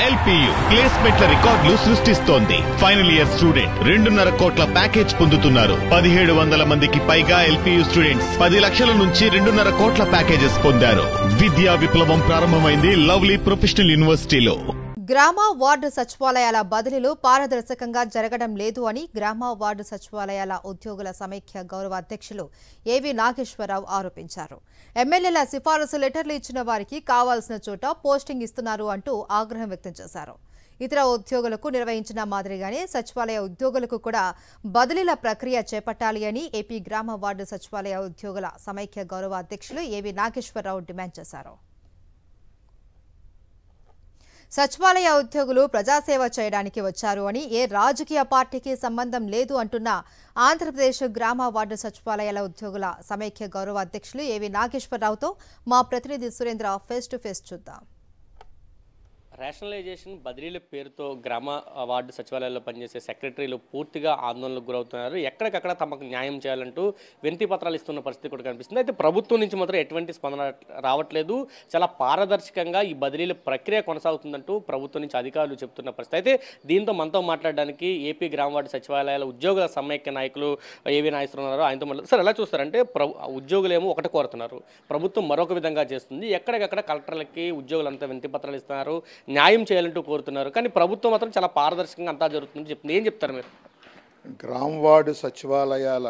LPU ప్లేస్మెంట్ల రికార్డులు సృష్టిస్తోంది. Final year student 2.5 కోట్ల ప్యాకేజ్ పొందుతున్నారు. 1700 మందికి పైగా ఎల్పియు స్టూడెంట్స్ 10 లక్షల నుంచి 2.5 కోట్ల ప్యాకేజెస్ పొందారు. విద్యా విప్లవం ప్రారంభమైంది లవ్లీ ప్రొఫెషనల్ యూనివర్సిటీలో. గ్రామ వార్డు సచివాలయాల బదిలీలు పారదర్శకంగా జరగడం లేదు అని గ్రామ వార్డు సచివాలయాల ఉద్యోగుల సమైక్య గౌరవ అధ్యక్షులు ఏవి నాగేశ్వరరావు ఆరోపించారు. ఎమ్మెల్యేల సిఫారసు లెటర్లు ఇచ్చిన వారికి కావాల్సిన చోట పోస్టింగ్ ఇస్తున్నారు అంటూ ఆగ్రహం వ్యక్తం చేశారు. ఇతర ఉద్యోగులకు నిర్వహించిన మాదిరిగానే సచివాలయ ఉద్యోగులకు కూడా బదిలీల ప్రక్రియ చేపట్టాలి అని ఏపీ గ్రామ వార్డు సచివాలయ ఉద్యోగుల సమైక్య గౌరవ అధ్యక్షులు ఏవి నాగేశ్వరరావు డిమాండ్ చేశారు. సచివాలయ ఉద్యోగులు ప్రజాసేవ చేయడానికి వచ్చారు అని, ఏ రాజకీయ పార్టీకి సంబంధం లేదు అంటున్న ఆంధ్రప్రదేశ్ గ్రామ వార్డు సచివాలయాల ఉద్యోగుల సమైక్య గౌరవ అధ్యక్షులు ఏవి నాగేశ్వరరావుతో మా ప్రతినిధి సురేంద్ర ఫేస్ టు ఫేస్ చూద్దాం. రేషనలైజేషన్ బదిలీల పేరుతో గ్రామ వార్డు సచివాలయాల్లో పనిచేసే సెక్రటరీలు పూర్తిగా ఆందోళనకు గురవుతున్నారు. ఎక్కడికక్కడ తమకు న్యాయం చేయాలంటూ వినతి పత్రాలు ఇస్తున్న పరిస్థితి కూడా కనిపిస్తుంది. అయితే ప్రభుత్వం నుంచి మాత్రం ఎటువంటి స్పందన రావట్లేదు. చాలా పారదర్శకంగా ఈ బదిలీల ప్రక్రియ కొనసాగుతుందంటూ ప్రభుత్వం నుంచి అధికారులు చెబుతున్న పరిస్థితి. అయితే దీంతో మనతో మాట్లాడడానికి ఏపీ గ్రామ వార్డు సచివాలయాల ఉద్యోగుల సమైక్య నాయకులు ఏవి నాయకులు ఆయనతో మాట్లాడుతున్నారు. సార్, ఎలా చూస్తారంటే ఉద్యోగులేమో ఒకటి కోరుతున్నారు, ప్రభుత్వం మరొక విధంగా చేస్తుంది. ఎక్కడికక్కడ కలెక్టర్లకి ఉద్యోగులంతా వినతి పత్రాలు ఇస్తున్నారు, న్యాయం చేయాలంటూ కోరుతున్నారు. కానీ ప్రభుత్వం మాత్రం చాలా పారదర్శకంగా అంతా జరుగుతుంది చెప్తుంది. ఏం చెప్తారు మీరు? గ్రామ వార్డు సచివాలయాల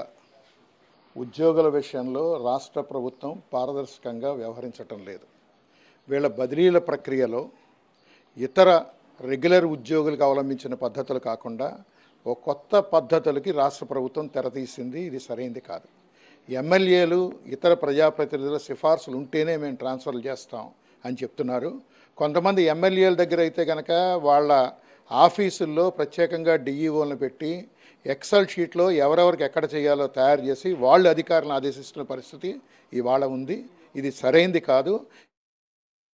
ఉద్యోగుల విషయంలో రాష్ట్ర ప్రభుత్వం పారదర్శకంగా వ్యవహరించటం లేదు. వీళ్ళ బదిలీల ప్రక్రియలో ఇతర రెగ్యులర్ ఉద్యోగులకు అవలంబించిన పద్ధతులు కాకుండా ఒక కొత్త పద్ధతులకి రాష్ట్ర ప్రభుత్వం తెరతీసింది. ఇది సరైనది కాదు. ఎమ్మెల్యేలు ఇతర ప్రజాప్రతినిధుల సిఫార్సులు ఉంటేనే మేము ట్రాన్స్ఫర్లు చేస్తాం అని చెప్తున్నారు. కొంతమంది ఎమ్మెల్యేల దగ్గర అయితే కనుక వాళ్ళ ఆఫీసుల్లో ప్రత్యేకంగా డిఈఓలను పెట్టి ఎక్సెల్ షీట్లో ఎవరెవరికి ఎక్కడ చేయాలో తయారు చేసి వాళ్ళు అధికారులను ఆదేశిస్తున్న పరిస్థితి ఇవాళ ఉంది. ఇది సరైనది కాదు.